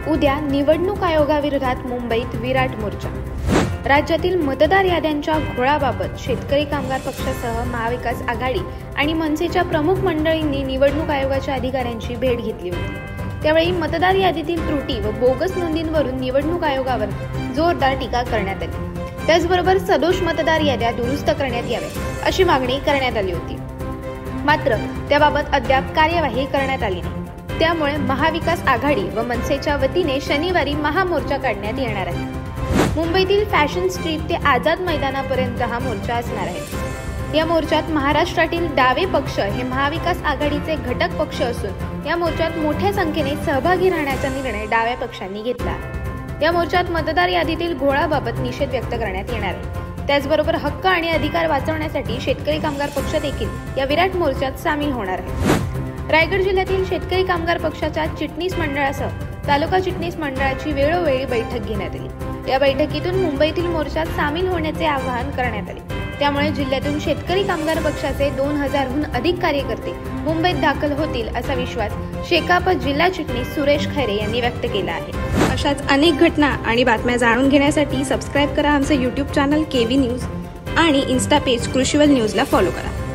उद्या निवडणूक आयोगाविरोधात मुंबईत विराट मोर्चा। राज्यातील मतदार याद्यांच्या घोळाबाबत शेतकरी कामगार पक्षासह महाविकास आघाडी आणि मनसेच्या प्रमुख मंडळींनी निवडणूक आयोगाच्या अधिकाऱ्यांची भेट घेतली होती। त्यावेळी मतदार यादीतील त्रुटी व बोगस नोंदींवरून निवडणूक आयोगावर जोरदार टीका करण्यात आली। त्याचबरोबर सदोष मतदार याद्या दुरुस्त करण्यात याव्या अशी मागणी करण्यात आली होती। मात्र त्याबाबत अद्याप कार्यवाही करण्यात आली नाही। त्यामुळे महाविकास आघाडी व मनसेच्या वतीने शनिवारी महामोर्चा काढण्यात येणार आहे। मुंबईतील फॅशन स्ट्रीट ते आझाद मैदानापर्यंत हा मोर्चा असणार आहे। या मोर्चात महाराष्ट्रातील डावे पक्ष हे महाविकास आघाडीचे घटक पक्ष असून या मोर्चात मोठ्या संख्येने सहभागी राहण्याचा निर्णय डाव्या पक्षांनी घेतला। या मोर्चात मतदार यादीतील घोळाबाबत निषेध व्यक्त करण्यात येणार आहे। त्याचबरोबर हक्क आणि अधिकार वाचवण्यासाठी शेतकरी कामगार पक्ष देखील या विराट मोर्चात सामील होणार आहे। रायगड जिल्ह्यातील शेतकरी कामगार पक्षाच्या चिटणीस मंडळासह तालुका चिटणीस मंडळाची वेळोवेळी बैठक घेण्यात आली। या बैठकीतून मुंबईतील मोर्चात सामील होण्याचे आवाहन करण्यात आले। त्यामुळे जिल्ह्यातून शेतकरी कामगार पक्षाचे 2000हून अधिक कार्यकर्ते मुंबईत दाखल होतील असा विश्वास शेकाप जिल्हा चिटणीस सुरेश खैरे यांनी व्यक्त केला आहे। अशाच अनेक घटना आणि बातम्या जाणून घेण्यासाठी सबस्क्राईब करा आमचे YouTube चॅनल केव्ही न्यूज आणि इन्स्टा पेज कृषीवल न्यूजला फॉलो करा।